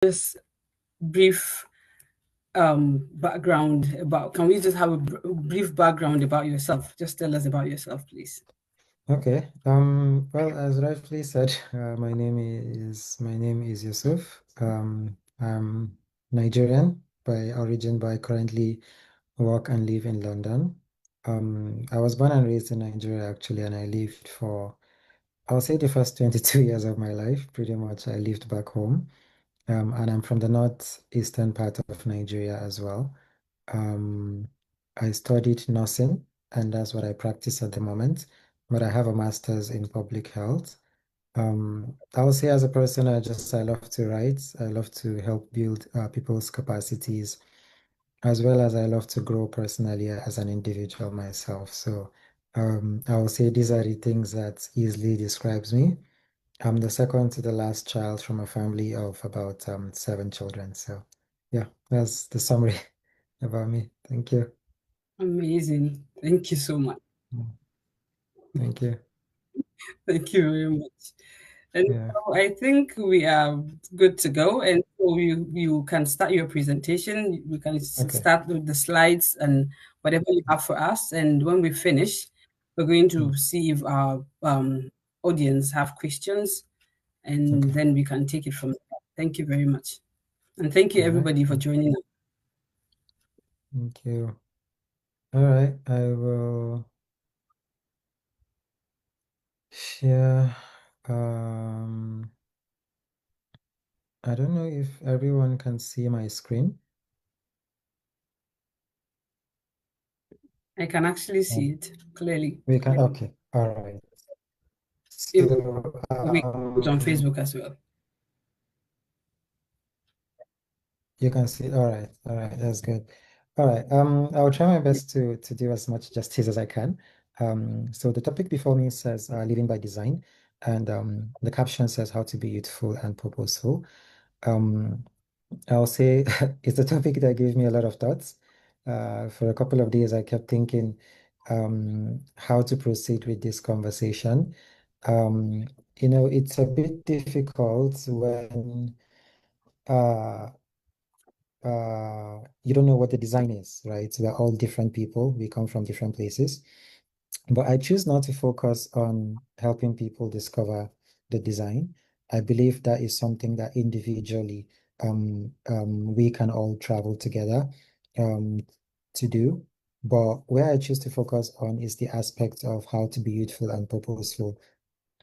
Just brief background about, can we just have a brief background about yourself? Just tell us about yourself, please. Okay. Well, as rightfully said, my name is Yusuf. I'm Nigerian by origin, but I currently work and live in London. I was born and raised in Nigeria actually, and I lived for, I'll say, the first 22 years of my life. Pretty much, I lived back home. And I'm from the northeastern part of Nigeria as well. Um, I studied nursing, and that's what I practice at the moment. But I have a master's in public health. I would say as a person, I love to write. I love to help build people's capacities, as well as I love to grow personally as an individual myself. So I would say these are the things that easily describes me. I'm the second to the last child from a family of about seven children. So yeah, that's the summary about me. Thank you. Amazing. Thank you so much. Mm, thank you. Thank you very much. And Yeah. so I think we are good to go. And so you can start your presentation. We can Okay. start with the slides and whatever you have for us. And when we finish, we're going to Mm, see if our audience have questions, and okay. then we can take it from there. Thank you very much. And thank you All right. everybody for joining us. Thank you. All right. I will share. Um, I don't know if everyone can see my screen. I can actually see Um, it clearly. we can. Okay. All right. If So, we put on Facebook as well. you can see. All right. All right. That's good. All right. I'll try my best to do as much justice as I can. So the topic before me says living by design, and the caption says how to be youthful and purposeful. Um, I'll say it's a topic that gave me a lot of thoughts. For a couple of days, I kept thinking how to proceed with this conversation. Um, it's a bit difficult when uh, you don't know what the design is, right? We're all different people. We come from different places. But I choose not to focus on helping people discover the design. I believe that is something that individually we can all travel together um, to do. But where I choose to focus on is the aspect of how to be youthful and purposeful,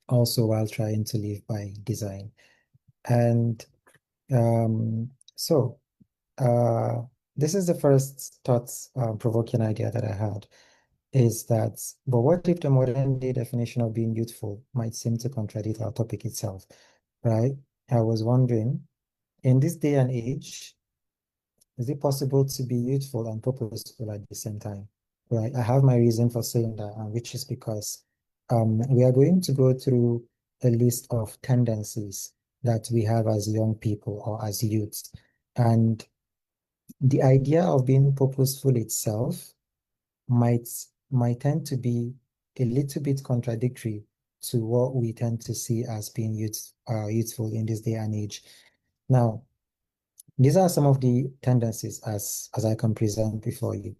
also while trying to live by design. And so uh, this is the first thought-provoking idea that I had is that, but what if the modern day definition of being youthful might seem to contradict our topic itself, right? I was wondering, in this day and age, is it possible to be youthful and purposeful at the same time? Right. I have my reason for saying that, which is because we are going to go through a list of tendencies that we have as young people or as youths. And the idea of being purposeful itself might might tend to be a little bit contradictory to what we tend to see as being youthful in this day and age. Now, these are some of the tendencies as I can present before you.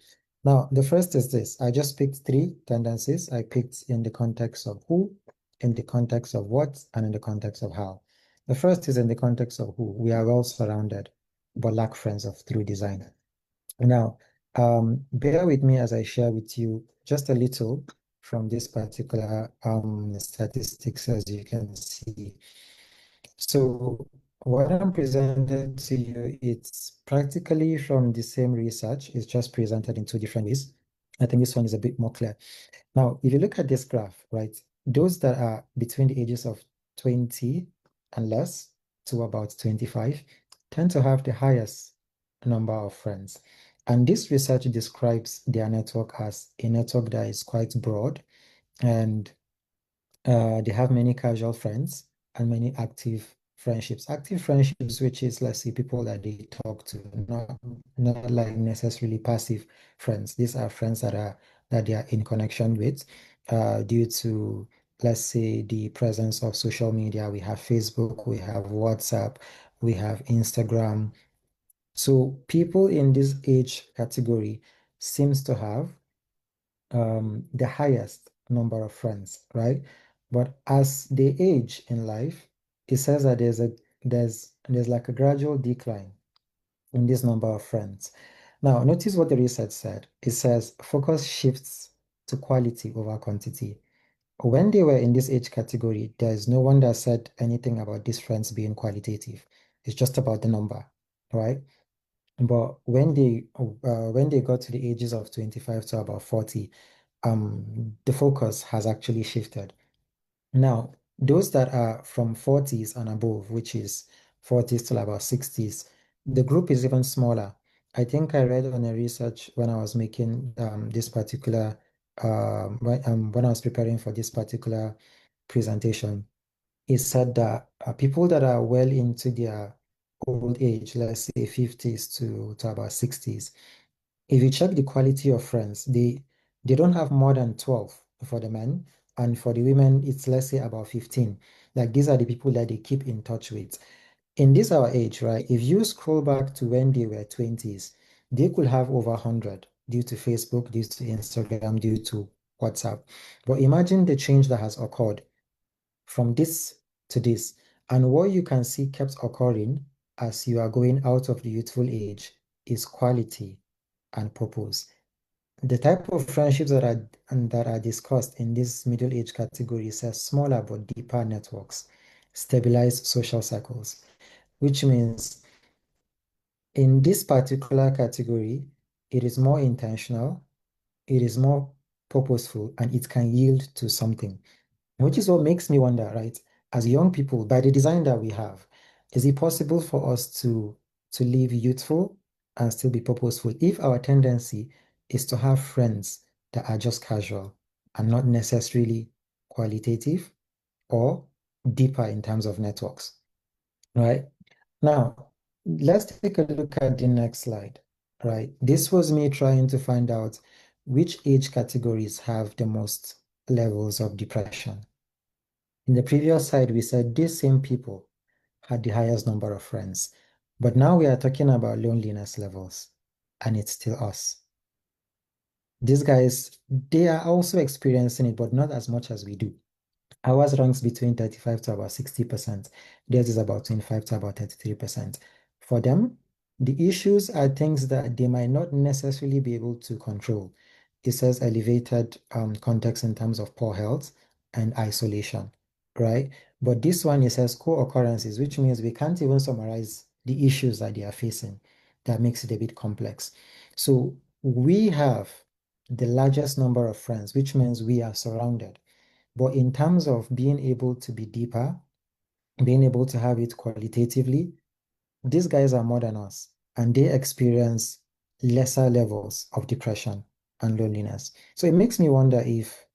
Now, the first is this. I just picked three tendencies. I picked in the context of who, in the context of what, and in the context of how. The first is in the context of who. We are well surrounded, but lack friends of through design. Now, bear with me as I share with you just a little from this particular statistics, as you can see. So what I'm presenting to you, it's practically from the same research. It's just presented in two different ways. I think this one is a bit more clear. Now, if you look at this graph, right, those that are between the ages of 20 and less to about 25 tend to have the highest number of friends. And this research describes their network as a network that is quite broad, and they have many casual friends and many active friendships. Active friendships, which is, let's say, people that they talk to, not like necessarily passive friends. These are friends that they are in connection with due to, let's say, the presence of social media. We have Facebook, we have WhatsApp, we have Instagram. So people in this age category seems to have the highest number of friends, right? But as they age in life, it says that there's like a gradual decline in this number of friends. Now, notice what the research said. It says focus shifts to quality over quantity. When they were in this age category, there's no one that said anything about these friends being qualitative. It's just about the number, right? But when they got to the ages of 25 to about 40, the focus has actually shifted. Now, those that are from 40s and above, which is 40s till about 60s, the group is even smaller. I think I read on a research when I was making this particular when I was preparing for this particular presentation, it said that people that are well into their old age, let's say 50s to about 60s, if you check the quality of friends, they don't have more than 12 for the men, and for the women, it's let's say about 15. Like these are the people that they keep in touch with. In this our age, right? If you scroll back to when they were 20s, they could have over 100 due to Facebook, due to Instagram, due to WhatsApp. But imagine the change that has occurred from this to this. And what you can see kept occurring as you are going out of the youthful age is quality and purpose. The type of friendships that are discussed in this middle age category says smaller but deeper networks, stabilized social circles, which means in this particular category, it is more intentional, it is more purposeful, and it can yield to something. Which is what makes me wonder, right? As young people, by the design that we have, is it possible for us to live youthful and still be purposeful if our tendency is to have friends that are just casual and not necessarily qualitative or deeper in terms of networks, right? Now, let's take a look at the next slide, right? This was me trying to find out which age categories have the most levels of depression. In the previous slide, we said these same people had the highest number of friends. But now we are talking about loneliness levels, and it's still us. These guys, they are also experiencing it, but not as much as we do. Ours ranks between 35 to about 60%. Theirs is about 25 to about 33%. For them, the issues are things that they might not necessarily be able to control. It says elevated context in terms of poor health and isolation, right? But this one, it says co-occurrences, which means we can't even summarize the issues that they are facing. That makes it a bit complex. So we have the largest number of friends, which means we are surrounded. But in terms of being able to be deeper, being able to have it qualitatively, these guys are more than us and they experience lesser levels of depression and loneliness. So it makes me wonder if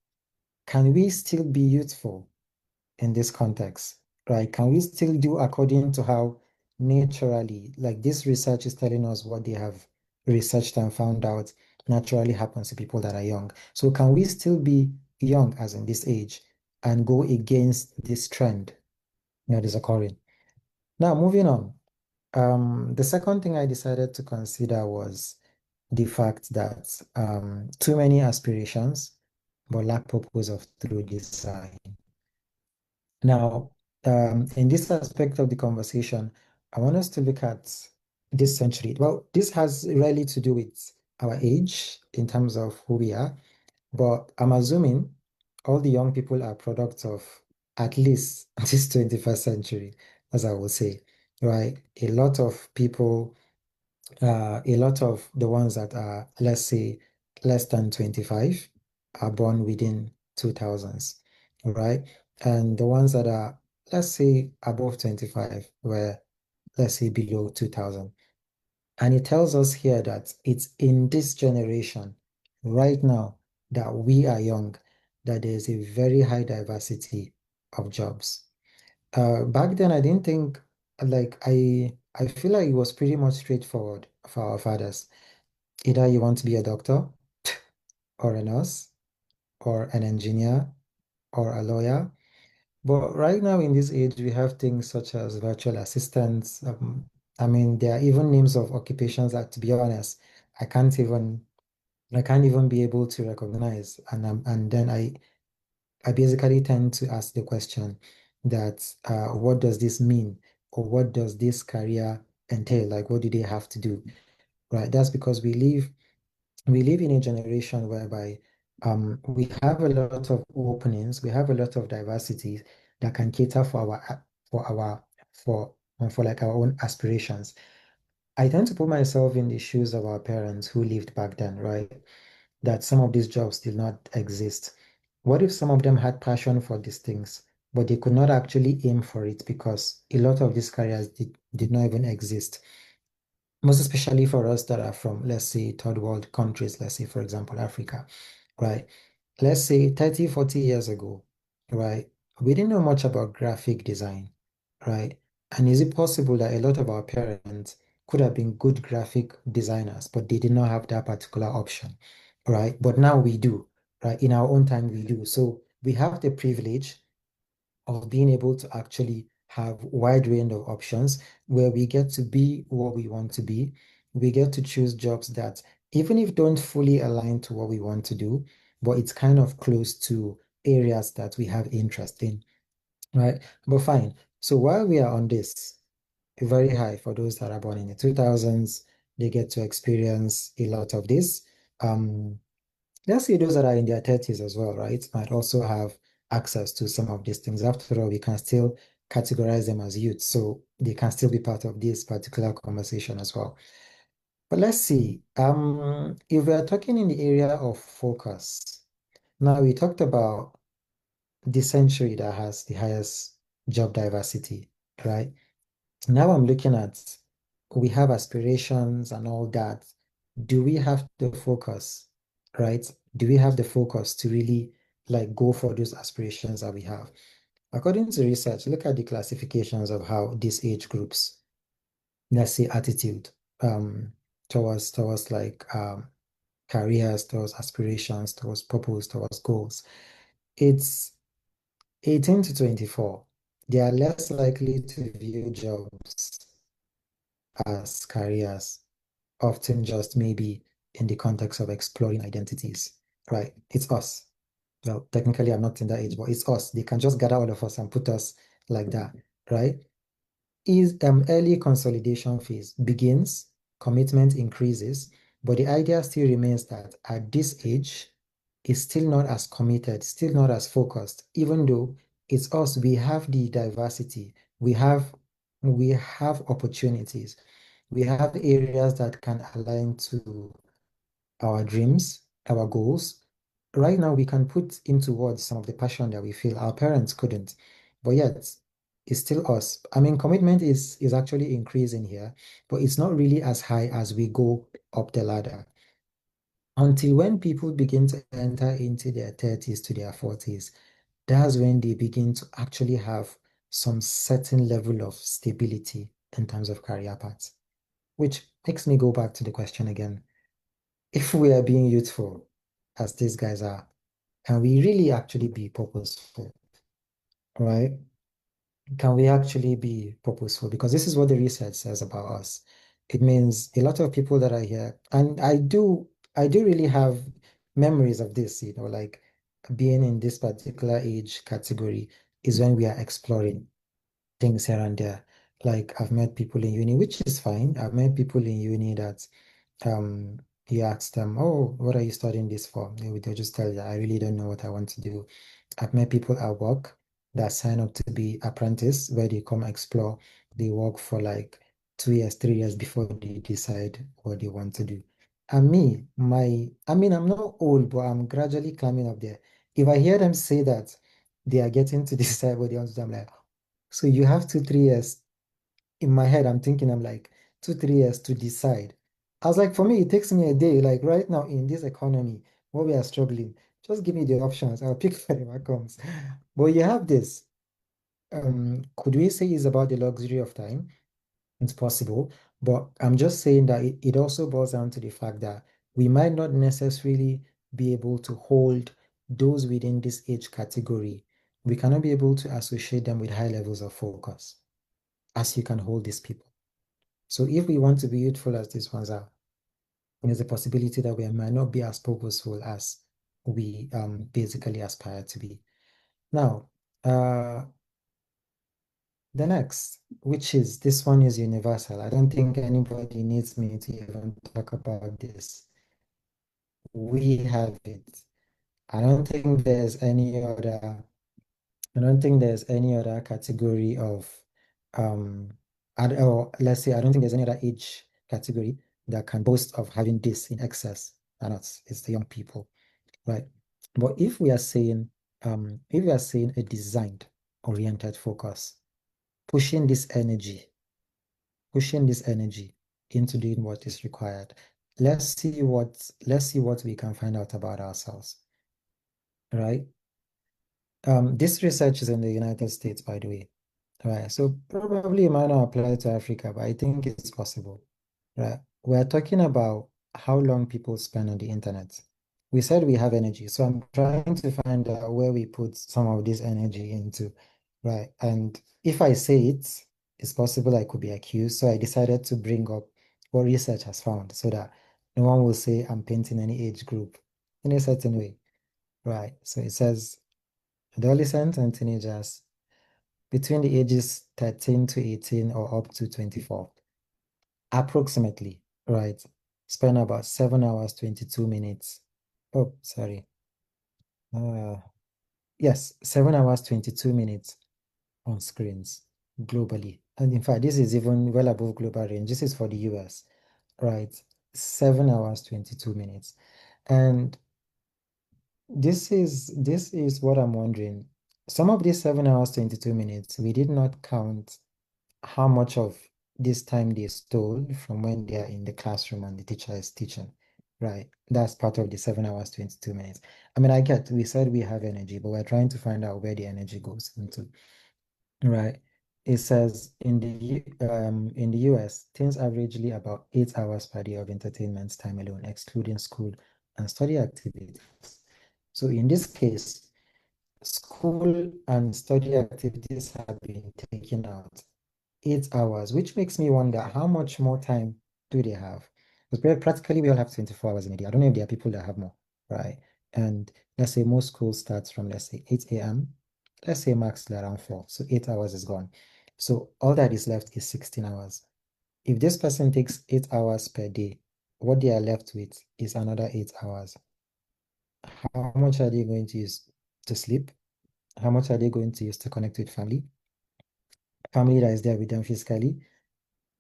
can we still be youthful in this context, right? Can we still do according to how naturally, like this research is telling us what they have researched and found out naturally happens to people that are young. So can we still be young as in this age and go against this trend that is occurring? Now, moving on. The second thing I decided to consider was the fact that too many aspirations, but lack purpose of through design. Now, in this aspect of the conversation, I want us to look at this century. Well, this has really to do with our age in terms of who we are, but I'm assuming all the young people are products of at least this 21st century, as I will say, right? A lot of the ones that are, let's say, less than 25 are born within 2000s, right? And the ones that are, let's say, above 25 were, let's say, below 2000. And it tells us here that it's in this generation right now that we are young, that there's a very high diversity of jobs. Back then, I didn't think like I feel like it was pretty much straightforward for our fathers. Either you want to be a doctor or a nurse or an engineer or a lawyer. But right now in this age, we have things such as virtual assistants. I mean, there are even names of occupations that, to be honest, I can't even I can't even be able to recognize. And then I basically tend to ask the question that what does this mean? Or what does this career entail? Like what do they have to do? Right? That's because we live in a generation whereby we have a lot of openings, we have a lot of diversity that can cater for our for like our own aspirations. I tend to put myself in the shoes of our parents who lived back then, right? That some of these jobs did not exist. What if some of them had passion for these things, but they could not actually aim for it because a lot of these careers did not even exist? Most especially for us that are from, let's say, third world countries, let's say, for example, Africa, right? Let's say 30, 40 years ago, right? We didn't know much about graphic design, right? And is it possible that a lot of our parents could have been good graphic designers, but they did not have that particular option, right? But now we do, right? In our own time, we do. So we have the privilege of being able to actually have wide range of options where we get to be what we want to be. We get to choose jobs that even if don't fully align to what we want to do, but it's kind of close to areas that we have interest in, right? But fine. So while we are on this, very high for those that are born in the 2000s, they get to experience a lot of this. Um, Let's say those that are in their 30s as well, right, might also have access to some of these things. After all, we can still categorize them as youth, so they can still be part of this particular conversation as well. But let's see, if we are talking in the area of focus, now we talked about the century that has the highest job diversity, right? Now I'm looking at we have aspirations and all that. Do we have the focus, right? Do we have the focus to really like go for those aspirations that we have? According to research, look at the classifications of how these age groups, let's say attitude, um, towards like careers, towards aspirations, towards purpose, towards goals. It's 18 to 24. They are less likely to view jobs as careers, often just maybe in the context of exploring identities, right? It's us. Well, technically, I'm not in that age, but it's us. They can just gather all of us and put us like that, right? Is early consolidation phase begins, commitment increases, but the idea still remains that at this age, it's still not as committed, still not as focused, even though it's us, we have the diversity, we have opportunities, we have areas that can align to our dreams, our goals. Right now, we can put into words some of the passion that we feel our parents couldn't, but yet it's still us. I mean, commitment is actually increasing here, but it's not really as high as we go up the ladder. Until when people begin to enter into their 30s to their 40s, that's when they begin to actually have some certain level of stability in terms of career paths. Which makes me go back to the question again. If we are being youthful, as these guys are, can we really actually be purposeful, right? Can we actually be purposeful? Because this is what the research says about us. It means a lot of people that are here, and I do really have memories of this, like being in this particular age category is when we are exploring things here and there. Like I've met people in uni, which is fine. I've met people in uni that um you ask them, oh, what are you studying this for? They'll just tell you, I really don't know what I want to do. I've met people at work that sign up to be apprentice, where they come explore. They work for like 2 years, 3 years before they decide what they want to do. And me, I mean, I'm not old, but I'm gradually climbing up there. If I hear them say that they are getting to decide what they want to do, I'm like, so you have 2, 3 years. In my head, I'm thinking, I'm like, 2, 3 years to decide. I was like, for me, it takes me a day. Like right now in this economy where we are struggling, just give me the options. I'll pick whatever comes. But you have this. Could we say it's about the luxury of time? It's possible. But I'm just saying that it also boils down to the fact that we might not necessarily be able to hold those within this age category we cannot be able to associate them with high levels of focus as you can hold these people. So if we want to be youthful as these ones are, there's a possibility that we might not be as purposeful as we basically aspire to be. Now, the next, which is this one is universal. I don't think anybody needs me to even talk about this. We have it. I don't think there's any other I don't think there's any other category of, or let's say, I don't think there's any other age category that can boast of having this in excess than us. It's the young people, right? But if we are saying a designed oriented focus, pushing this energy, pushing this energy into doing what is required, let's see what we can find out about ourselves, right? This research is in the United States, by the way. Right. So probably it might not apply to Africa, but I think it's possible. Right. We're talking about how long people spend on the internet. We said we have energy, so I'm trying to find out where we put some of this energy into. Right. And if I say it, it's possible I could be accused. So I decided to bring up what research has found so that no one will say I'm painting any age group in a certain way. Right. So it says adolescents and teenagers between the ages 13 to 18 or up to 24, approximately, right? Spend about 7 hours, 22 minutes. Oh, sorry. Uh, yes, 7 hours, 22 minutes on screens globally. And in fact, this is even well above global range. This is for the US, right? 7 hours, 22 minutes. And this is what I'm wondering. Some of these 7 hours, 22 minutes, we did not count how much of this time they stole from when they are in the classroom and the teacher is teaching, right? That's part of the 7 hours, 22 minutes. I mean, we said we have energy, but we're trying to find out where the energy goes into, right? It says in the US, teens averagely about 8 hours per day of entertainment time alone, excluding school and study activities. So in this case, school and study activities have been taken out. 8 hours, which makes me wonder how much more time do they have? Because practically we all have 24 hours in a day. I don't know if there are people that have more, right? And let's say most schools starts from, let's say, 8 a.m. Let's say max around 4. So 8 hours is gone. So all that is left is 16 hours. If this person takes 8 hours per day, what they are left with is another 8 hours. How much are they going to use to sleep? How much are they going to use to connect with family? Family that is there with them physically,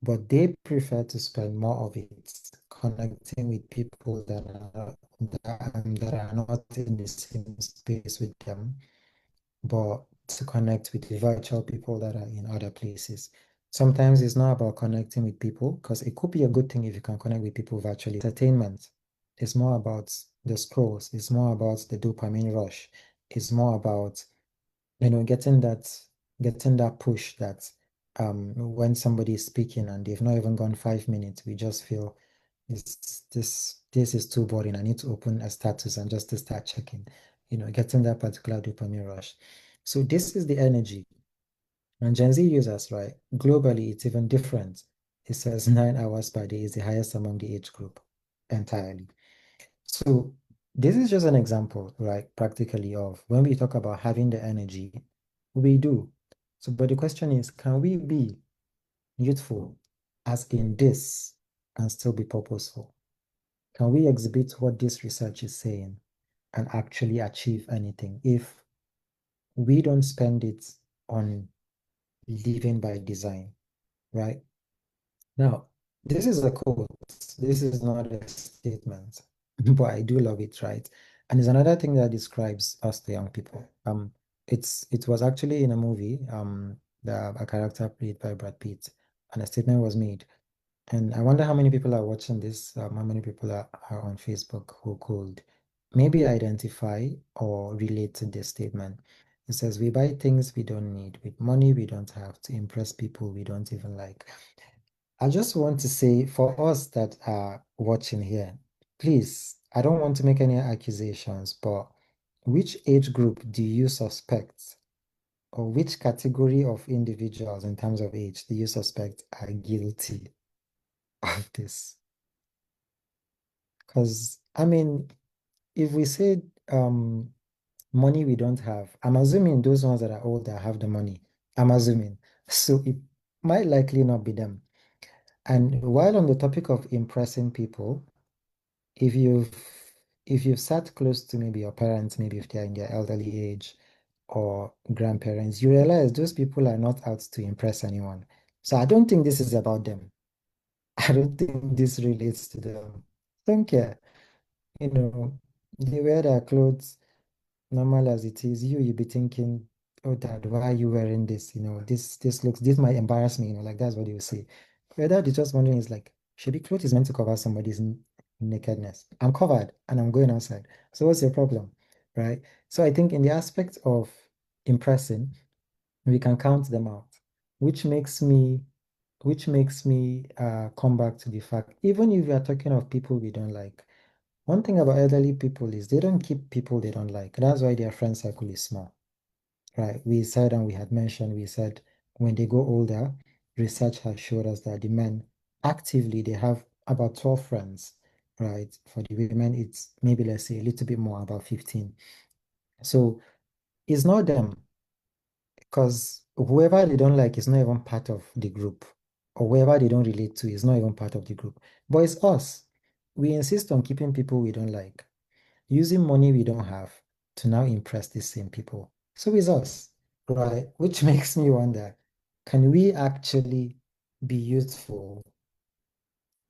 but they prefer to spend more of it connecting with people that are not in the same space with them, but to connect with the virtual people that are in other places. Sometimes it's not about connecting with people, because it could be a good thing if you can connect with people virtually. Entertainment is more about the scrolls, it's more about the dopamine rush, it's more about getting that push that when somebody is speaking and they've not even gone 5 minutes, we just feel this is too boring. I need to open a status and just to start checking, getting that particular dopamine rush. So this is the energy. And Gen Z users, right? Globally, it's even different. It says 9 hours per day is the highest among the age group entirely. So this is just an example, right, practically of when we talk about having the energy, we do. So, but the question is, can we be youthful as in this and still be purposeful? Can we exhibit what this research is saying and actually achieve anything if we don't spend it on living by design, right? Now, this is a quote. This is not a statement, but I do love it, right? And it's another thing that describes us, the young people. It was actually in a movie, a character played by Brad Pitt, and a statement was made. And I wonder how many people are watching this, how many people are on Facebook who could maybe identify or relate to this statement. It says, "We buy things we don't need with money we don't have to impress people we don't even like." I just want to say for us that are watching here, please, I don't want to make any accusations, but which age group do you suspect or which category of individuals in terms of age do you suspect are guilty of this? Because, I mean, if we say money we don't have, I'm assuming those ones that are older have the money. I'm assuming. So it might likely not be them. And while on the topic of impressing people, if you've if you've sat close to maybe your parents, maybe if they're in their elderly age or grandparents, you realize those people are not out to impress anyone. So I don't think this is about them. I don't think this relates to them. Don't care. You know, they wear their clothes normal as it is. You be thinking, oh dad, why are you wearing this? This might embarrass me, like that's what you say. Your dad is just wondering, is like, should be clothes is meant to cover somebody's nakedness. I'm covered and I'm going outside. So what's your problem? Right? So I think in the aspect of impressing, we can count them out, which makes me come back to the fact, even if we are talking of people we don't like, one thing about elderly people is they don't keep people they don't like. That's why their friend circle is small, right? We said, and we had mentioned, we said when they go older, research has showed us that the men actively they have about 12 friends, right? For the women, it's maybe let's say a little bit more, about 15. So it's not them, because whoever they don't like is not even part of the group, or whoever they don't relate to is not even part of the group. But it's us. We insist on keeping people we don't like, using money we don't have to now impress these same people. So it's us, right? Which makes me wonder, can we actually be useful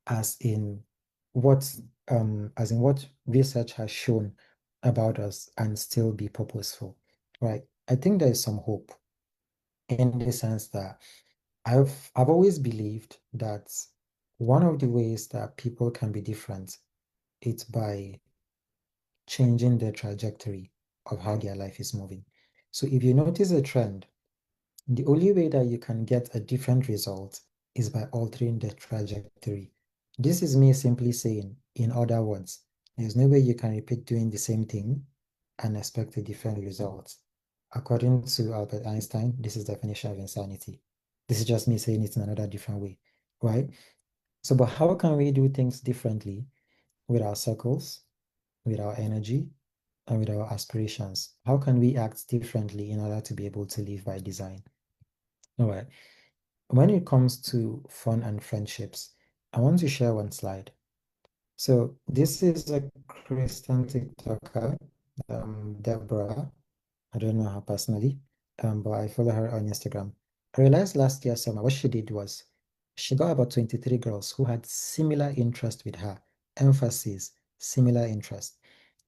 as in what what research has shown about us and still be purposeful, right? I think there is some hope in the sense that I've always believed that one of the ways that people can be different is by changing the trajectory of how their life is moving. So if you notice a trend, the only way that you can get a different result is by altering the trajectory. This is me simply saying, in other words, there's no way you can repeat doing the same thing and expect a different result. According to Albert Einstein, this is the definition of insanity. This is just me saying it in another different way, right? So, but how can we do things differently with our circles, with our energy, and with our aspirations? How can we act differently in order to be able to live by design? All right. When it comes to fun and friendships, I want to share one slide. So this is a Christian TikToker, Deborah. I don't know her personally, but I follow her on Instagram. I realized last year summer what she did was she got about 23 girls who had similar interest with her, emphasis, similar interest,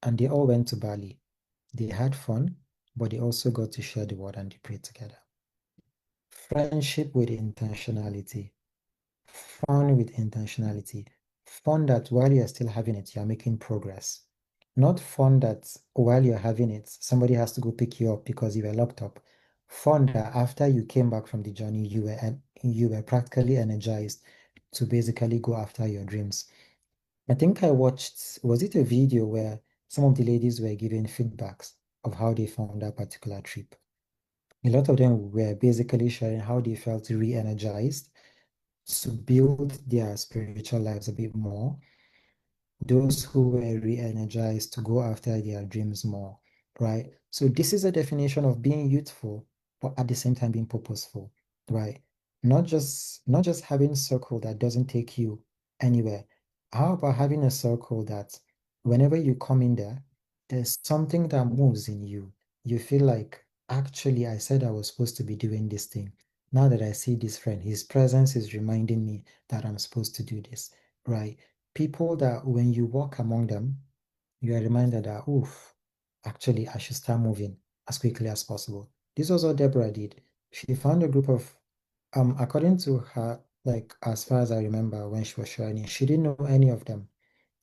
and they all went to Bali. They had fun, but they also got to share the word and they prayed together. Friendship with intentionality, fun with intentionality, fun that while you're still having it, you're making progress. Not fun that while you're having it, somebody has to go pick you up because you were locked up. Fun that after you came back from the journey, you were practically energized to basically go after your dreams. I think I watched, was it a video where some of the ladies were giving feedbacks of how they found that particular trip? A lot of them were basically sharing how they felt re-energized to build their spiritual lives a bit more, those who were re-energized to go after their dreams more, right? So this is a definition of being youthful, but at the same time being purposeful, right? Not just having a circle that doesn't take you anywhere. How about having a circle that whenever you come in there, there's something that moves in you. You feel like, actually, I said I was supposed to be doing this thing. Now that I see this friend, his presence is reminding me that I'm supposed to do this, right? People that when you walk among them, you are reminded that, oof, actually, I should start moving as quickly as possible. This was what Deborah did. She found a group of, according to her, like as far as I remember when she was sharing it, she didn't know any of them.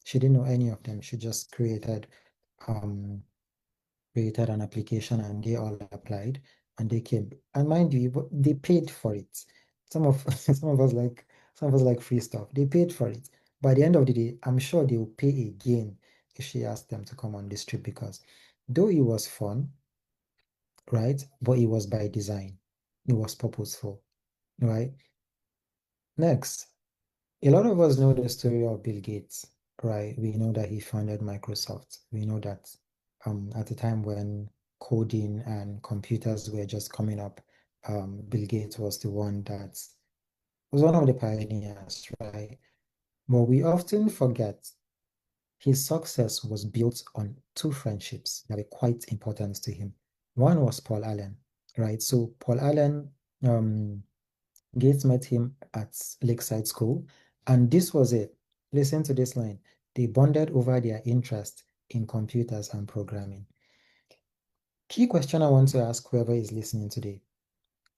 She didn't know any of them. She just um, created an application and they all applied and they came. And mind you, they paid for it. Some of some of us like free stuff. They paid for it. By the end of the day, I'm sure they will pay again if she asked them to come on this trip because though it was fun, right? But it was by design. It was purposeful, right? Next, a lot of us know the story of Bill Gates, right? We know that he founded Microsoft. We know that at a time when coding and computers were just coming up, Bill Gates was the one that was one of the pioneers, right? But we often forget his success was built on two friendships that were quite important to him. One was Paul Allen, right? So Paul Allen, Gates met him at Lakeside School, and this was it. Listen to this line. They bonded over their interest in computers and programming. Key question I want to ask whoever is listening today.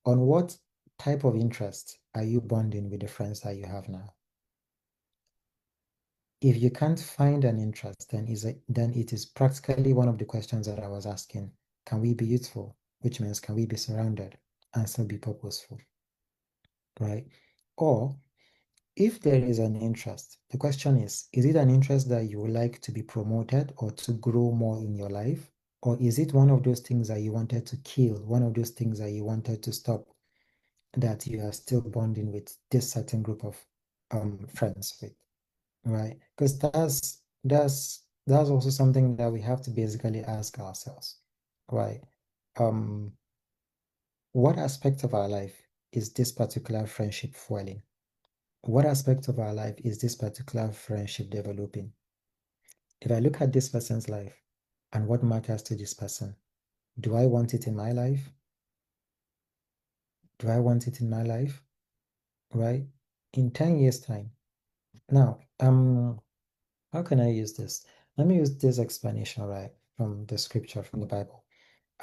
On what type of interest are you bonding with the friends that you have now? If you can't find an interest, then it is practically one of the questions that I was asking. Can we be youthful? Which means can we be surrounded and still be purposeful, right? Or if there is an interest, the question is it an interest that you would like to be promoted or to grow more in your life? Or is it one of those things that you wanted to kill, one of those things that you wanted to stop, that you are still bonding with this certain group of friends with, right? Because that's also something that we have to basically ask ourselves, right? Um, what aspect of our life is this particular friendship fueling? What aspect of our life is this particular friendship developing? If I look at this person's life and what matters to this person, do I want it in my life? Do I want it in my life? Right? In 10 years' time. Now, how can I use this? Let me use this explanation, right, from the scripture, from the Bible.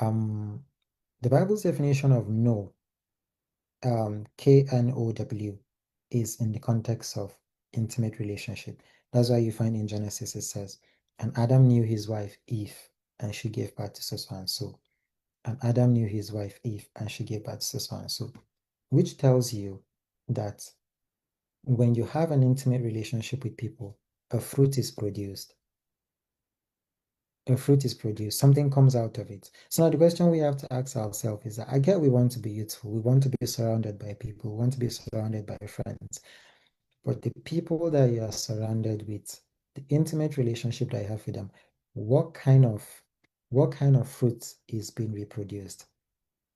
Um, the Bible's definition of know, KNOW, is in the context of intimate relationship. That's why you find in Genesis it says, and Adam knew his wife Eve, and she gave birth to so and so. And Adam knew his wife Eve, and she gave birth to so and so. Which tells you that when you have an intimate relationship with people, a fruit is produced. A fruit is produced, something comes out of it. So now the question we have to ask ourselves is that I get we want to be youthful, we want to be surrounded by people, we want to be surrounded by friends, but the people that you are surrounded with, the intimate relationship that you have with them, what kind of fruit is being reproduced?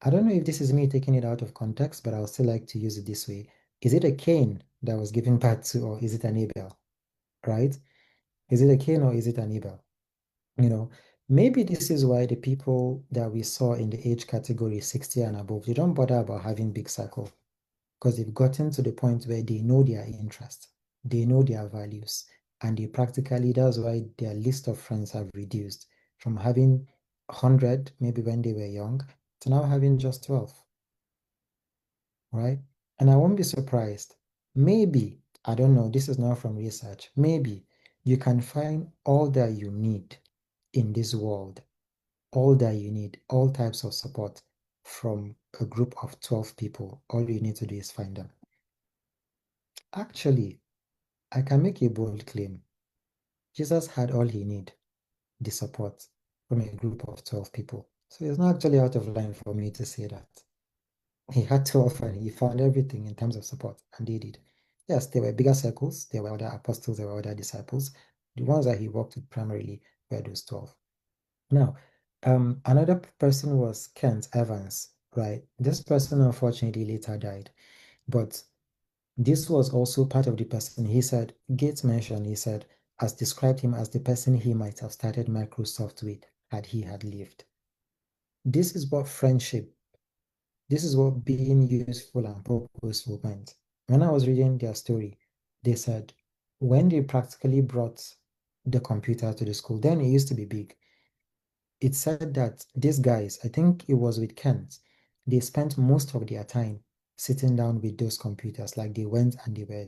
I don't know if this is me taking it out of context, but I would still like to use it this way. Is it a Cain that was given birth to, or is it an Abel? Right? Is it a Cain or is it an Abel? You know, maybe this is why the people that we saw in the age category 60 and above, they don't bother about having big circle because they've gotten to the point where they know their interest, they know their values, and they practically, that's why their list of friends have reduced from having 100, maybe when they were young, to now having just 12, right? And I won't be surprised. Maybe, I don't know, this is not from research, maybe you can find all that you need in this world, all that you need, all types of support from a group of 12 people. All you need to do is find them. Actually, I can make a bold claim. Jesus had all he need, the support from a group of 12 people. So it's not actually out of line for me to say that. He had 12 and he found everything in terms of support, and they did. Yes, there were bigger circles, there were other apostles, there were other disciples. The ones that he worked with primarily were those 12. Now, another person was Kent Evans, right? This person unfortunately later died, but this was also part of the person he said, Gates mentioned, he said, as described him as the person he might have started Microsoft with had he had lived. This is what friendship, this is what being useful and purposeful meant. When I was reading their story, they said when they practically brought the computer to the school, then it used to be big. It said that these guys, I think it was with Kent, they spent most of their time sitting down with those computers. Like they went and they were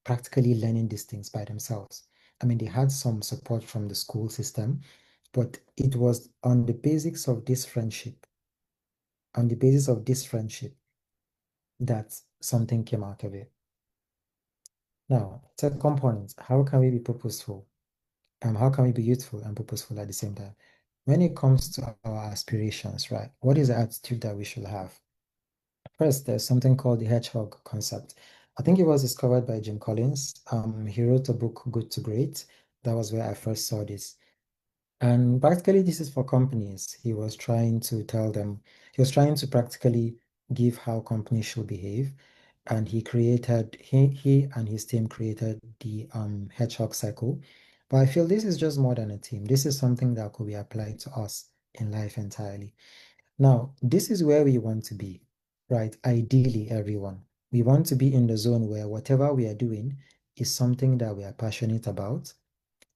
practically learning these things by themselves. I mean, they had some support from the school system, but it was on the basics of this friendship, on the basis of this friendship, that something came out of it. Now, second point, how can we be purposeful? How can we be youthful and purposeful at the same time? when it comes to our aspirations, right? What is the attitude that we should have? First, there's something called the hedgehog concept. I think it was discovered by Jim Collins. He wrote a book, Good to Great. That was where I first saw this. And practically, this is for companies. He was trying to tell them, he was trying to practically give how companies should behave. And he and his team created the hedgehog cycle. But I feel this is just more than a team. This is something that could be applied to us in life entirely. Now, this is where we want to be, right? Ideally, everyone. We want to be in the zone where whatever we are doing is something that we are passionate about,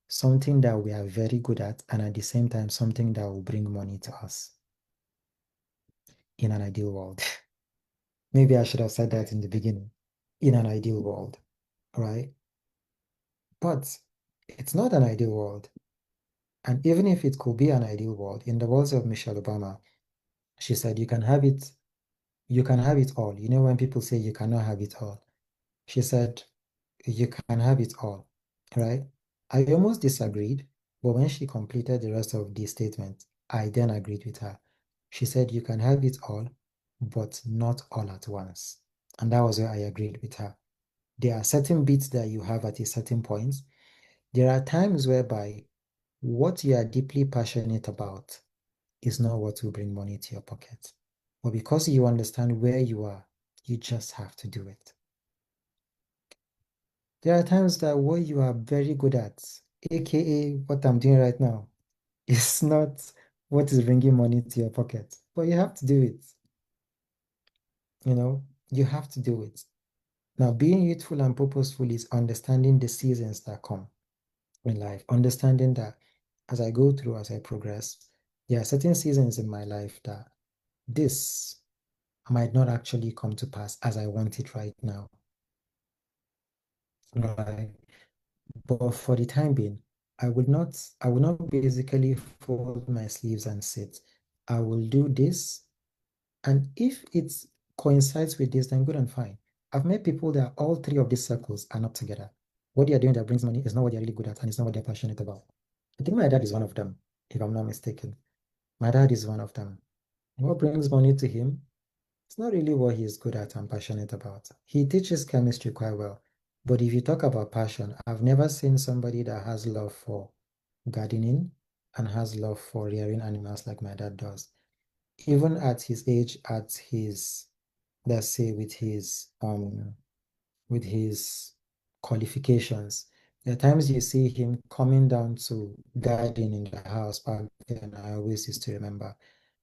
something that we are very good at, and at the same time, something that will bring money to us in an ideal world. Maybe I should have said that in the beginning. In an ideal world, right? But it's not an ideal world. And even if it could be an ideal world, in the words of Michelle Obama, she said, you can have it all. You know, when people say you cannot have it all, she said, you can have it all, right? I almost disagreed, but when she completed the rest of the statement, I then agreed with her. She said, you can have it all, but not all at once. And that was where I agreed with her. There are certain bits that you have at a certain point. There are times whereby what you are deeply passionate about is not what will bring money to your pocket. But because you understand where you are, you just have to do it. There are times that what you are very good at, aka what I'm doing right now, is not what is bringing money to your pocket. But you have to do it. You have to do it. Now, being youthful and purposeful is understanding the seasons that come in life, understanding that as I go through, as I progress, there are certain seasons in my life that this might not actually come to pass as I want it right now. Right? But for the time being, I will not basically fold my sleeves and sit. I will do this, and if it coincides with this, then good and fine. I've met people that all three of these circles are not together. What they are doing that brings money is not what they're really good at, and it's not what they're passionate about. I think my dad is one of them, if I'm not mistaken. My dad is one of them. What brings money to him? It's not really what he's good at and passionate about. He teaches chemistry quite well. But if you talk about passion, I've never seen somebody that has love for gardening and has love for rearing animals like my dad does. Even at his age, let's say with his qualifications, there are times you see him coming down to garden in the house back then. I always used to remember.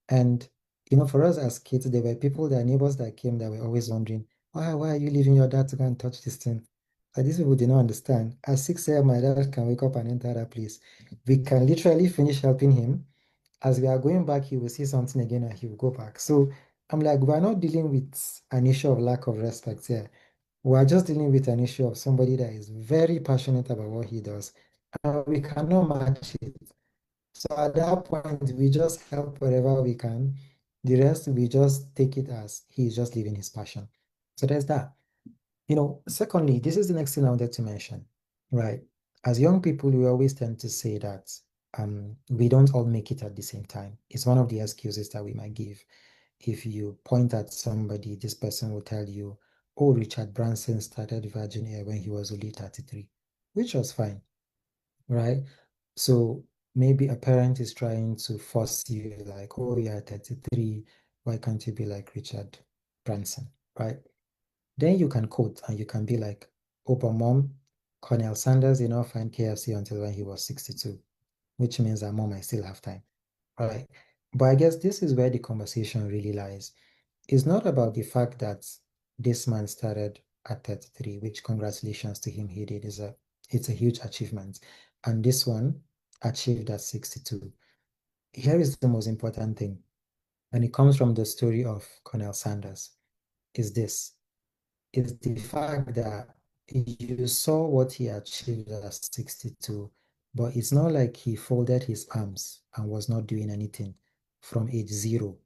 And for us as kids, there were people, there are neighbors that came that were always wondering, why are you leaving your dad to go and touch this thing? Like these people did not understand. At 6 a.m., my dad can wake up and enter that place. We can literally finish helping him. As we are going back, he will see something again and he will go back. So I'm like, we're not dealing with an issue of lack of respect here. We're just dealing with an issue of somebody that is very passionate about what he does. And we cannot match it. So at that point, we just help wherever we can. The rest, we just take it as he's just living his passion. So there's that. Secondly, this is the next thing I wanted to mention, right? As young people, we always tend to say that we don't all make it at the same time. It's one of the excuses that we might give. If you point at somebody, this person will tell you, oh, Richard Branson started Virgin Air when he was only 33, which was fine, right? So maybe a parent is trying to force you, like, oh, you're 33, why can't you be like Richard Branson, right? Then you can quote and you can be like, oh, but mom, Colonel Sanders did not find KFC until when he was 62, which means that mom, I still have time, right? But I guess this is where the conversation really lies. It's not about the fact that this man started at 33, which congratulations to him, he did. It's a huge achievement. And this one achieved at 62. Here is the most important thing, and it comes from the story of Colonel Sanders, is this, is the fact that you saw what he achieved at 62, but it's not like he folded his arms and was not doing anything from age 0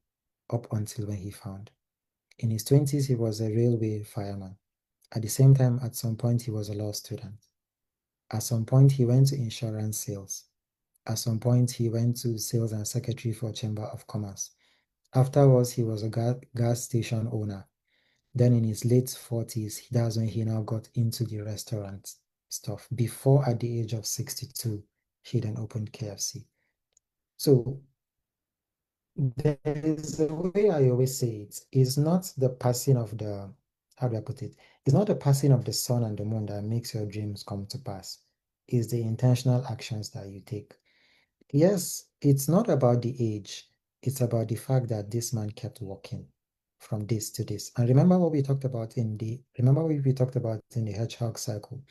up until when he found. In his 20s, he was a railway fireman. At the same time, at some point, he was a law student. At some point, he went to insurance sales. At some point, he went to sales and secretary for Chamber of Commerce. Afterwards, he was a gas station owner. Then in his late 40s, that's when he now got into the restaurant stuff. Before, at the age of 62, he then opened KFC. So there is a way I always say it. It's not the passing of the, how do I put it? It's not the passing of the sun and the moon that makes your dreams come to pass. It's the intentional actions that you take. Yes, it's not about the age. It's about the fact that this man kept walking from this to this. And remember what we talked about in the hedgehog cycle.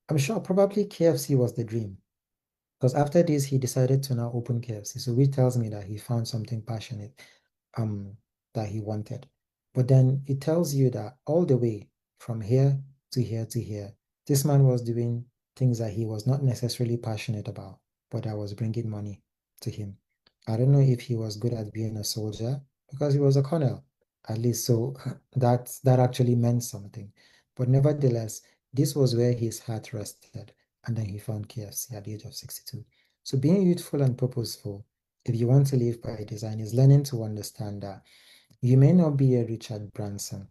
I'm sure probably KFC was the dream. Because after this, he decided to now open KFC. So which tells me that he found something passionate um that he wanted. But then it tells you that all the way from here to here to here, this man was doing things that he was not necessarily passionate about, but that was bringing money to him. I don't know if he was good at being a soldier because he was a colonel, at least. So that actually meant something. But nevertheless, this was where his heart rested. And then he found KFC at the age of 62. So being youthful and purposeful, if you want to live by design, is learning to understand that you may not be a Richard Branson,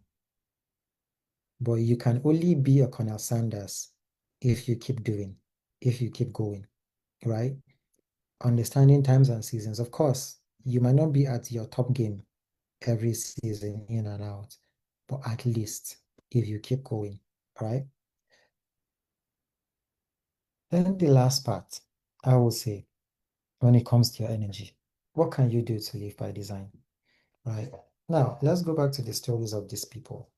but you can only be a Colonel Sanders if you keep doing, if you keep going, right? Understanding times and seasons. Of course, you might not be at your top game every season in and out, but at least if you keep going, right? Then the last part, I will say, when it comes to your energy, what can you do to live by design? Right. Now, let's go back to the stories of these people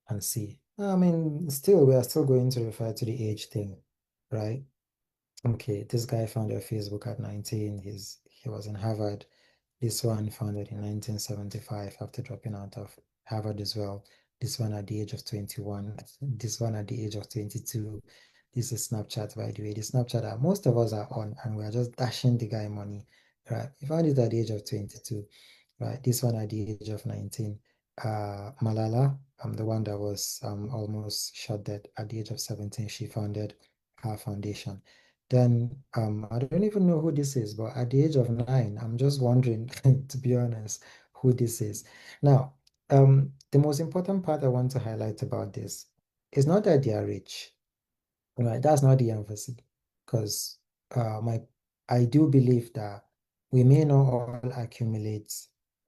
and see. I mean, still, we are still going to refer to the age thing, right? Okay, this guy founded Facebook at 19. He was in Harvard. This one founded in 1975 after dropping out of Harvard as well. This one at the age of 21. This one at the age of 22. This is Snapchat, by the way. The Snapchat that most of us are on, and we are just dashing the guy money, right? He found it at the age of 22. Right, this one at the age of 19. Malala, the one that was almost shot dead at the age of 17, she founded her foundation. Then I don't even know who this is, but at the age of 9, I'm just wondering, to be honest, who this is. Now, the most important part I want to highlight about this is not that they are rich. Right, that's not the emphasis. Because my I do believe that we may not all accumulate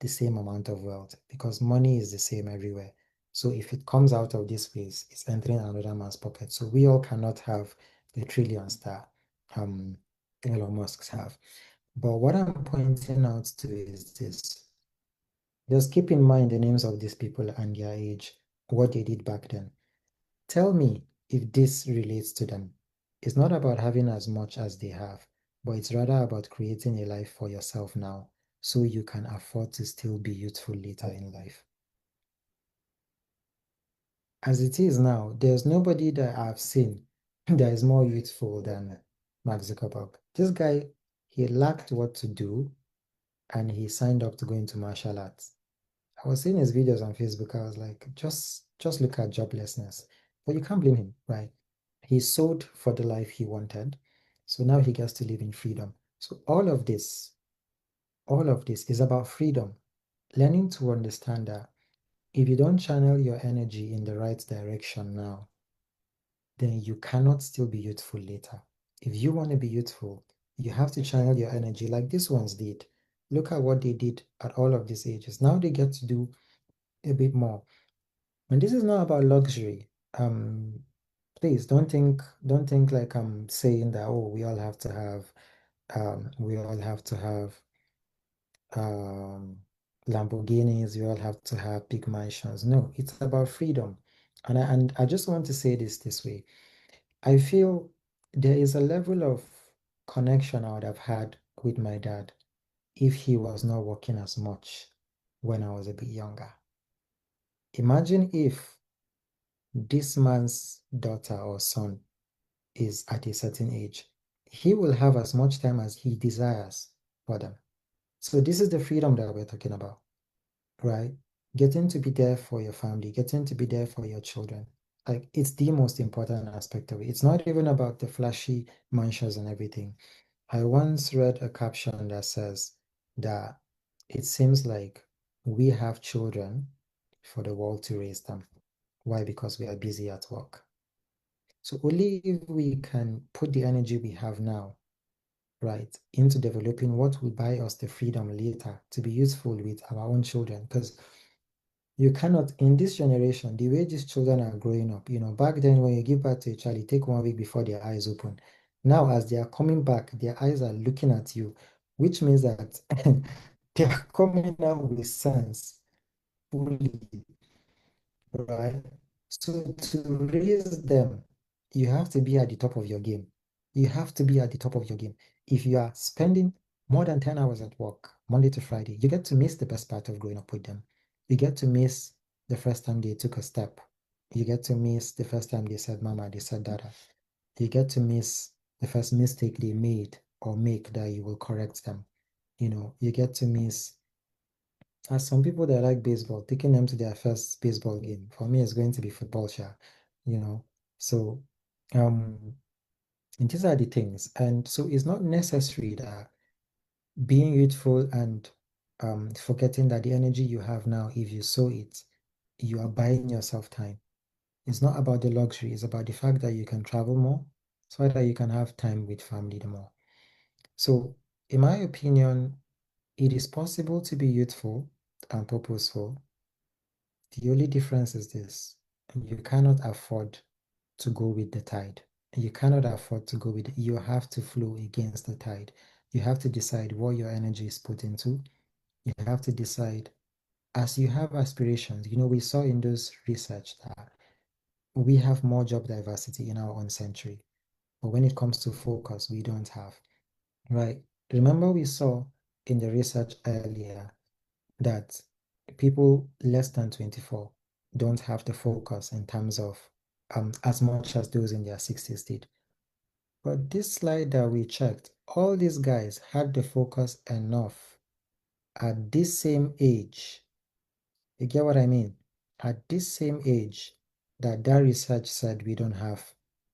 the same amount of wealth because money is the same everywhere. So if it comes out of this place, it's entering another man's pocket. So we all cannot have the trillions that um Elon Musk's have. But what I'm pointing out to is this. Just keep in mind the names of these people and their age, what they did back then. Tell me if this relates to them. It's not about having as much as they have, but it's rather about creating a life for yourself now so you can afford to still be youthful later in life. As it is now, there's nobody that I've seen that is more youthful than Mark Zuckerberg. This guy, he lacked what to do and he signed up to go into martial arts. I was seeing his videos on Facebook. I was like, just look at joblessness. But you can't blame him, right? He sold for the life he wanted. So now he gets to live in freedom. So all of this is about freedom. Learning to understand that if you don't channel your energy in the right direction now, then you cannot still be youthful later. If you want to be youthful, you have to channel your energy like these ones did. Look at what they did at all of these ages. Now they get to do a bit more. And this is not about luxury. Please don't think like I'm saying that, oh, we all have to have um Lamborghinis, we all have to have big mansions. No, it's about freedom. And I just want to say this way. I feel there is a level of connection I would have had with my dad if he was not working as much when I was a bit younger. Imagine if this man's daughter or son is at a certain age, he will have as much time as he desires for them. So this is the freedom that we're talking about, right? Getting to be there for your family, getting to be there for your children. Like it's the most important aspect of it. It's not even about the flashy mansions and everything. I once read a caption that says that it seems like we have children for the world to raise them. Why? Because we are busy at work. So only if we can put the energy we have now, right, into developing what will buy us the freedom later to be useful with our own children. Because you cannot, in this generation, the way these children are growing up, back then when you give birth to a child, it take 1 week before their eyes open. Now, as they are coming back, their eyes are looking at you, which means that they are coming out with sense fully, right? So to raise them, you have to be at the top of your game. You have to be at the top of your game. If you are spending more than 10 hours at work, Monday to Friday, you get to miss the best part of growing up with them. You get to miss the first time they took a step. You get to miss the first time they said mama, they said dada. You get to miss the first mistake they made or make that you will correct them. You get to miss, as some people that like baseball, taking them to their first baseball game. For me, it's going to be football, sure. You know. So um and these are the things. And so it's not necessary that being youthful and forgetting that the energy you have now, if you sow it, you are buying yourself time. It's not about the luxury, it's about the fact that you can travel more so that you can have time with family the more. So, in my opinion, it is possible to be youthful and purposeful. The only difference is this: you cannot afford to go with the tide. You cannot afford to go with it. You have to flow against the tide. You have to decide what your energy is put into. You have to decide as you have aspirations. We saw in those research that we have more job diversity in our own century. But when it comes to focus, we don't have. Right? Remember, we saw in the research earlier that people less than 24 don't have the focus in terms of as much as those in their 60s did. But this slide that we checked, all these guys had the focus enough at this same age. You get what I mean? At this same age that research said we don't have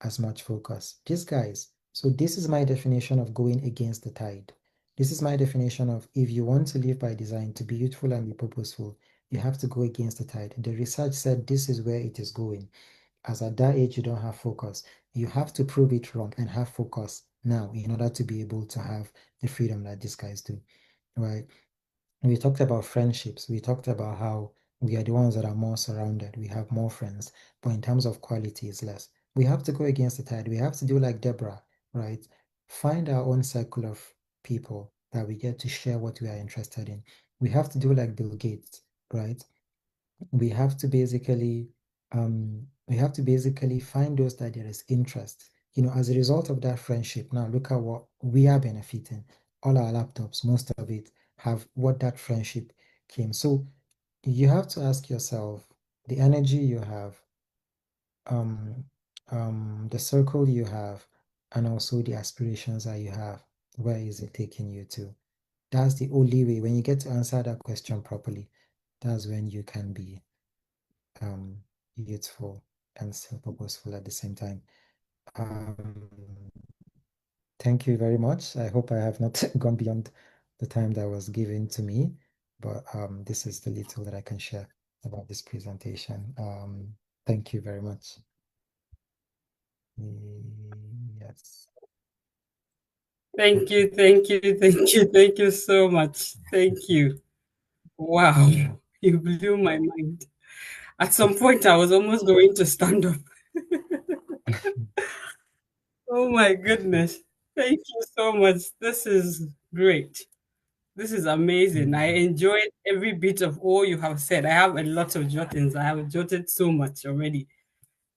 as much focus. These guys. So this is my definition of going against the tide. This is my definition of if you want to live by design, to be youthful and be purposeful, you have to go against the tide. The research said this is where it is going. As at that age, you don't have focus. You have to prove it wrong and have focus now in order to be able to have the freedom that these guys do, right? We talked about friendships. We talked about how we are the ones that are more surrounded. We have more friends, but in terms of quality, it's less. We have to go against the tide. We have to do like Deborah, right? Find our own circle of people that we get to share what we are interested in. We have to do like Bill Gates, right? We have to basically find those that there is interest. As a result of that friendship, now look at what we are benefiting. All our laptops, most of it, have what that friendship came. So you have to ask yourself the energy you have, um, the circle you have, and also the aspirations that you have. Where is it taking you to? That's the only way. When you get to answer that question properly, that's when you can be um, youthful and still purposeful at the same time. Um, thank you very much. I hope I have not gone beyond the time that was given to me, but this is the little that I can share about this presentation. Thank you very much. Yes. Thank you, thank you, thank you, thank you so much. Thank you. Wow, you blew my mind. At some point, I was almost going to stand up. Oh my goodness. Thank you so much. This is great. This is amazing. I enjoyed every bit of all you have said. I have a lot of jottings. I have jotted so much already.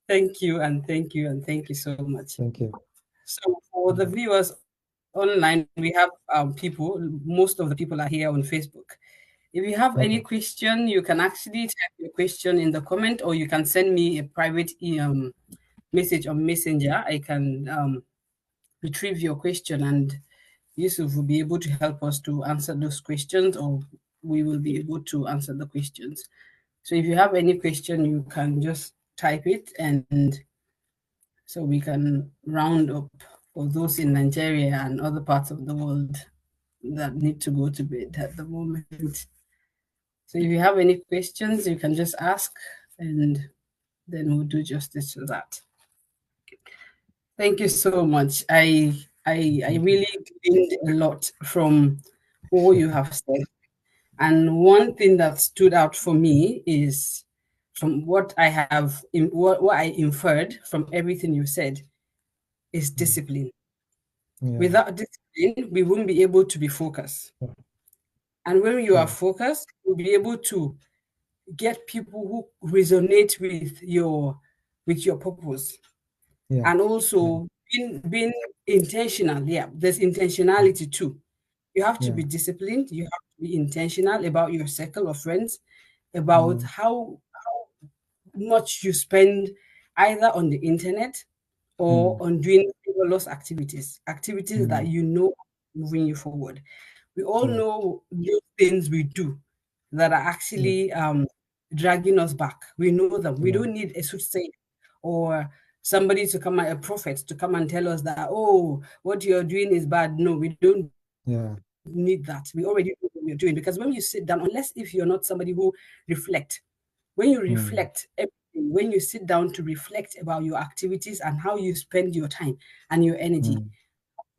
Thank you and thank you and thank you so much. Thank you. So for the viewers online, we have people, most of the people are here on Facebook. If you have any Okay. question, you can actually type your question in the comment or you can send me a private message on Messenger. I can retrieve your question and Yusuf will be able to help us to answer those questions or we will be able to answer the questions. So if you have any question, you can just type it and so we can round up for those in Nigeria and other parts of the world that need to go to bed at the moment. So if you have any questions, you can just ask, and then we'll do justice to that. Thank you so much. I Thank you. really gained a lot from all you have said. And one thing that stood out for me is from what I have what I inferred from everything you said is Mm. discipline. Yeah. Without discipline, we won't be able to be focused. Yeah. And when you are Yeah. focused, you'll be able to get people who resonate with your purpose. Yeah. And Yeah. also being intentional. Yeah, there's Mm. intentionality too. You have to Yeah. be disciplined. You have to be intentional about your circle of friends, about Mm. how much you spend either on the internet or Mm. on doing frivolous activities, activities that Mm. you know are moving you forward. We all Yeah. know those things we do that are Yeah. actually dragging us back. We know them. We Yeah. don't need a soothsayer or somebody to come, a prophet to come and tell us that, oh, what you're doing is bad. No, we don't need that. We Yeah. already know what we're doing, because when you sit down, unless if you're not somebody who reflect, when you reflect Mm. everything, when you sit down to reflect about your activities and how you spend your time and your energy, Mm.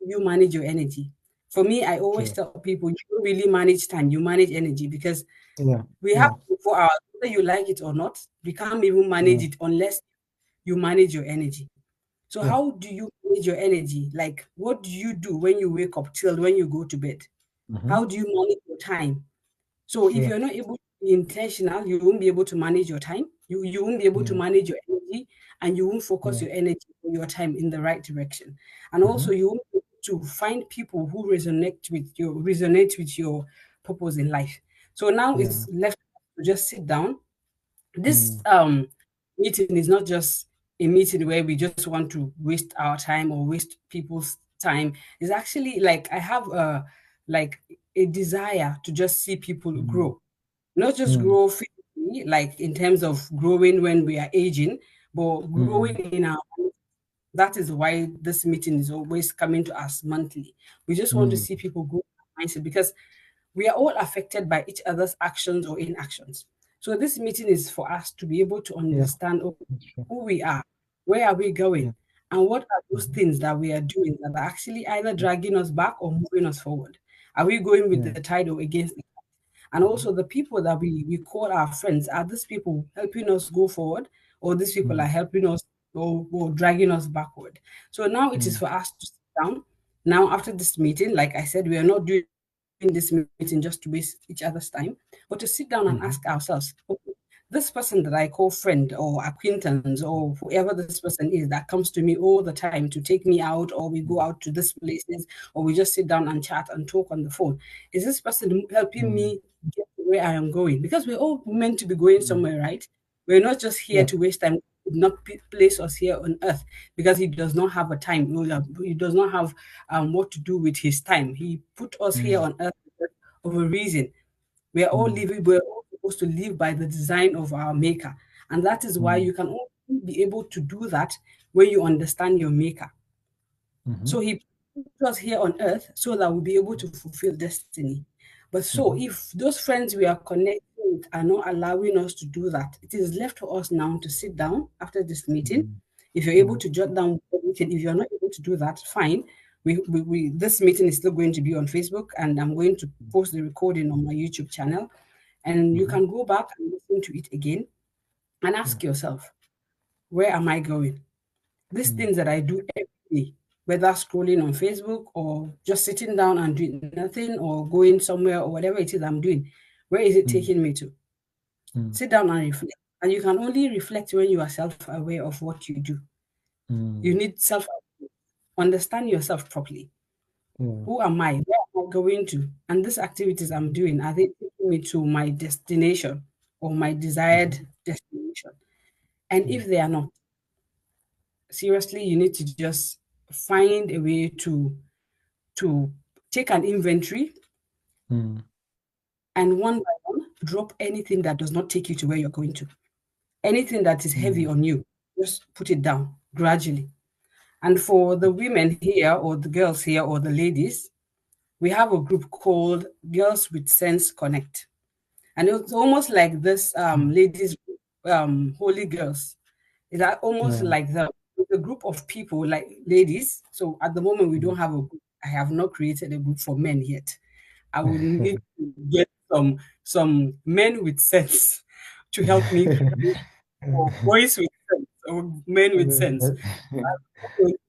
you manage your energy. For me, I always Yeah. tell people, you don't really manage time, you manage energy, because Yeah. we have Yeah. 24 hours, whether you like it or not. We can't even manage Yeah. it unless you manage your energy. So Yeah. how do you manage your energy? Like, what do you do when you wake up till when you go to bed? Mm-hmm. How do you manage your time? So if Yeah. you're not able to be intentional, you won't be able to manage your time. You won't be able to Yeah. manage your energy, and you won't focus Yeah. your energy or your time in the right direction. And Mm-hmm. also you won't be able to find people who resonate with your purpose in life. So now Yeah. it's left to just sit down. This Mm. meeting is not just a meeting where we just want to waste our time or waste people's time. It's actually like I have like a desire to just see people Mm. grow, not just Mm. grow physically, like in terms of growing when we are aging, but growing Mm. in our. That is why this meeting is always coming to us monthly. We just want to Mm. see people grow mindset, because we are all affected by each other's actions or inactions. So this meeting is for us to be able to Yeah. understand, okay, That's true. who we are, where are we Yeah. going, and what are those Mm-hmm. things that we are doing that are actually either dragging us back or moving us forward. Are we going with Yeah. the tide or against the tide? And Mm-hmm. also the people that we call our friends, are these people helping us go forward, or these people Mm. are helping us or dragging us backward? So now it is Mm. for us to sit down. Now after this meeting, like I said, we are not doing this meeting just to waste each other's time, but to sit down and ask Mm-hmm. ourselves, okay, this person that I call friend or acquaintance or whoever this person is that comes to me all the time to take me out, or we go Mm. out to these places, or we just sit down and chat and talk on the phone, is this person helping Mm. me get to where I am going? Because we're all meant to be going Mm. somewhere, right? We're not just here Yeah. to waste time. He did not place us here on earth because he does not have a time. He does not have what to do with his time. He put us here Mm. on earth of a reason. We are all Mm. living, we're all supposed to live by the design of our maker. And that is why Mm. you can only be able to do that when you understand your maker. Mm-hmm. So he put us here on earth so that we'll be able to fulfill destiny. But so Mm-hmm. if those friends we are connecting with are not allowing us to do that, it is left for us now to sit down after this meeting. Mm. If you're able Mm. to jot down everything, if you're not able to do that, fine. This meeting is still going to be on Facebook, and I'm going to post the recording on my YouTube channel. And you Mm-hmm. can go back and listen to it again and Yeah. ask yourself, where am I going? These Mm. things that I do every day, whether scrolling on Facebook or just sitting down and doing nothing or going somewhere or whatever it is I'm doing, where is it Mm. taking me to? Mm. Sit down and reflect. And you can only reflect when you are self aware of what you do. You Mm. need self understand yourself properly. Yeah. Who am I? Where am I going to? And these activities I'm Mm-hmm. doing, are they taking me to my destination or my desired Mm-hmm. destination? And Yeah. if they are not, seriously, you need to just find a way to take an inventory, Mm. and one by one drop anything that does not take you to where you're going to. Anything that is heavy Mm. on you, just put it down gradually. And for the women here, or the girls here, or the ladies, we have a group called Girls with Sense Connect. And it's almost like this ladies group, Holy Girls. It's almost Yeah. like the group of people, like ladies. So at the moment, we don't have a group. I have not created a group for men yet. I will need to get some men with sense to help me create, or boys with sense, or men with sense.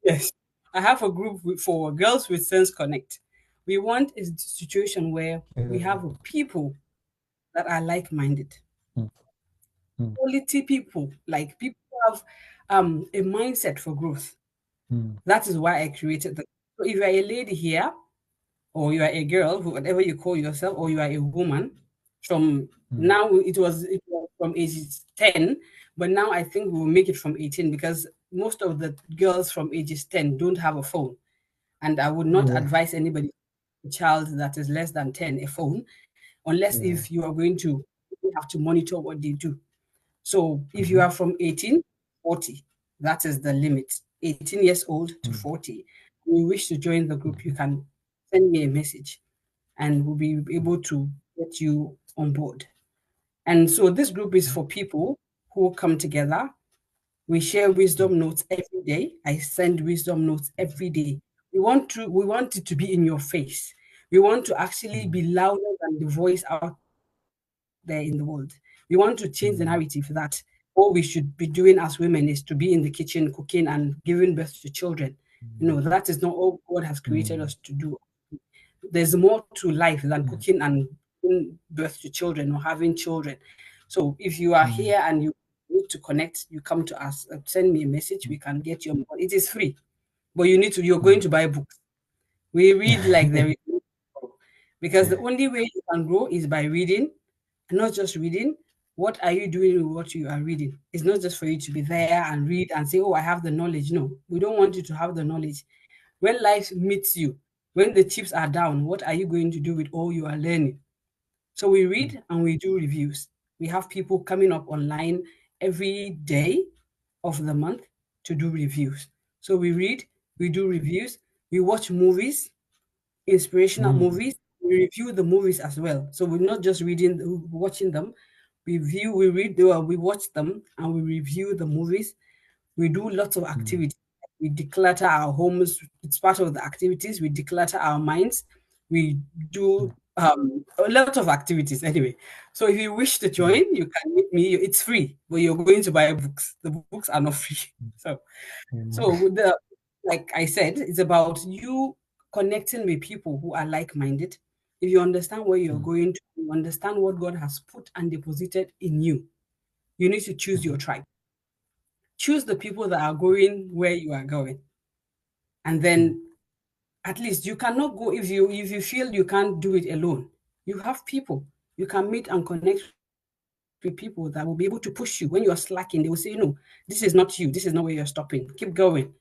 Yes, I have a group for Girls with Sense Connect. We want a situation where we have people that are like-minded, Mm, mm, quality people, like people who have a mindset for growth. mm, That is why I created the. So if you are a lady here, or you are a girl, whatever you call yourself, or you are a woman, from mm. now it was from age 10, but now I think we will make it from 18, because most of the girls from ages 10 don't have a phone, and I would not Yeah. advise anybody, a child that is less than 10, a phone, unless Yeah. if you are going to, you have to monitor what they do. So if you Mm-hmm. are from 18, 40, that is the limit. 18 years old to Mm, 40. If you wish to join the group, you mhm, can send me a message and we'll be mm, able to get you on board. And so this group is mm, for people who come together. We share mm, wisdom notes every day. I send wisdom notes mhm, every day. We want it to be in your face. We want to actually mm, be louder than the voice out there in the world. We want to change the narrative that all we should be doing as women is to be in the kitchen cooking and giving birth to children. mm, That is not all God has created us mm, to do. There's more to life than mm, cooking and giving birth to children or having children. So if you are mm, here and you need to connect, you come to us, send me a message, mm, we can get you on board. It is free, but you're going mm. to buy books. We read like there is no tomorrow. Because the only way you can grow is by reading, and not just reading. What are you doing with what you are reading? It's not just for you to be there and read and say, oh, I have the knowledge. No, we don't want you to have the knowledge. When life meets you, when the chips are down, what are you going to do with all you are learning? So we Mm, read and we do reviews. We have people coming up online every day of the month to do reviews. So we read, we do reviews, we watch movies, inspirational mm, movies. We review the movies as well. So we're not just watching them. We watch them, and we review the movies. We do lots of mm, activities. We declutter our homes. It's part of the activities. We declutter our minds. We do mm, a lot of activities anyway. So if you wish to mm, join, you can meet me. It's free, but you're going to buy books. The books are not free. mm. So Amen. so with the like I said, it's about you connecting with people who are like-minded. If you understand where you're Mm, going to, you understand what God has put and deposited in you, you need to choose your mhm, tribe. Choose the people that are going where you are going. And mm, then at least you cannot go if you feel you can't do it alone. You have people. You can meet and connect with people that will be able to push you. When you are slacking, they will say, no, this is not you. This is not where you're stopping. Keep going.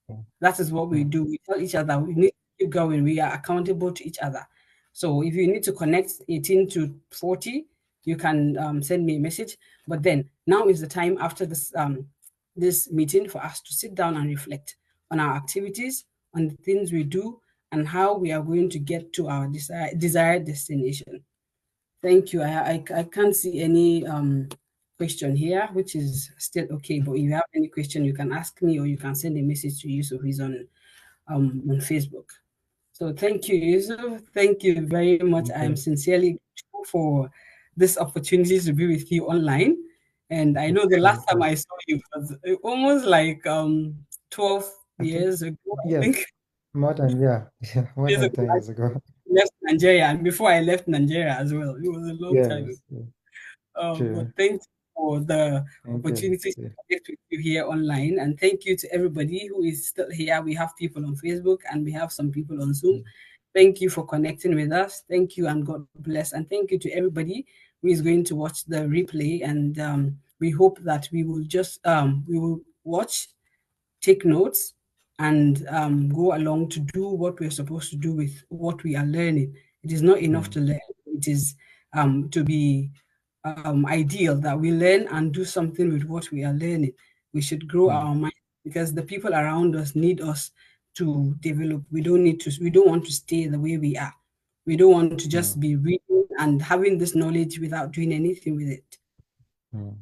yeah, That is what we yeah, do. We tell each other we need to keep going. We are accountable to each other. So if you need to connect 18 to 40, you can send me a message. But then now is the time after this meeting for us to sit down and reflect on our activities, on the things we do, and how we are going to get to our desired destination. Thank you. I can't see any question here, which is still okay. mm, But if you have any question, you can ask me or you can send a message to Yusuf. He's on Facebook. So thank you, Yusuf. Thank you very much. I thank am you. sincerely grateful for this opportunity to be with you online. And I know the last Thank time you. I saw you was almost like 12 I think, years ago, I yeah, think. more than, yeah, yeah, more Years than ago, 10 I years ago. left Nigeria, and before I left Nigeria as well. It was a long time. Yes, yeah, But true. thanks for the Thank you. opportunity to Yeah. connect with you here online. And thank you to everybody who is still here. We have people on Facebook and we have some people on Zoom. Mm, Thank you for connecting with us. Thank you and God bless. And thank you to everybody who is going to watch the replay. And we hope that we will watch, take notes, and go along to do what we're supposed to do with what we are learning. It is not enough mm, to learn. It is to be ideal that we learn and do something with what we are learning. We should grow mm, our mind. because the people around us need us to develop. We don't want to stay the way we are. We don't want to just Mm, be reading and having this knowledge without doing anything with it. mm,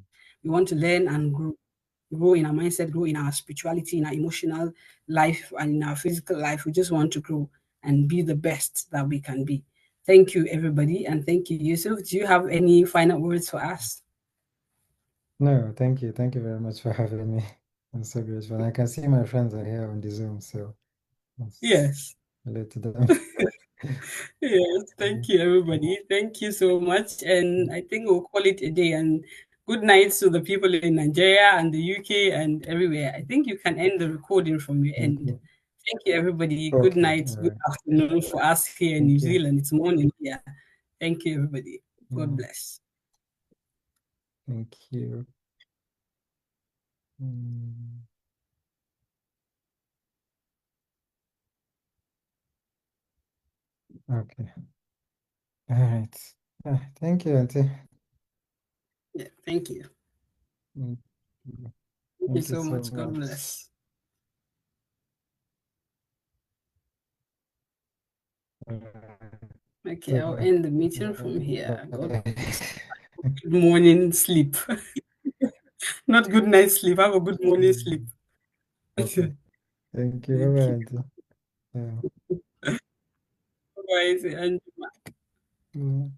We want to learn and grow in our mindset, grow in our spirituality, in our emotional life, and in our physical life. We just want to grow and be the best that we can be. Thank you, everybody, and thank you, Yusuf. Do you have any final words for us? no, thank you. Thank you very much for having me. I'm so grateful. I can see my friends are here on the Zoom, so let's Yes. relate to them. Yes, thank you, everybody. Thank you so much. And I think we'll call it a day. And good night to the people in Nigeria and the UK and everywhere. I think you can end the recording from your Thank end. you. Thank you, everybody. Good Okay, night, all good right. afternoon for us here in New Thank you. Zealand. It's morning here. Thank you, everybody. God Yeah, bless. thank you. Mm, okay. All right. Thank you, Auntie. Yeah, thank you. Thank you. Thank you Thank you so so much. God much. bless. All right. Okay, I'll So, end the meeting from here. God bye. bless. Good morning sleep. Not good night sleep. Have a good morning sleep. Okay. Thank you. Thank you. Bye-bye, Auntie. Yeah. Bye, and Mm.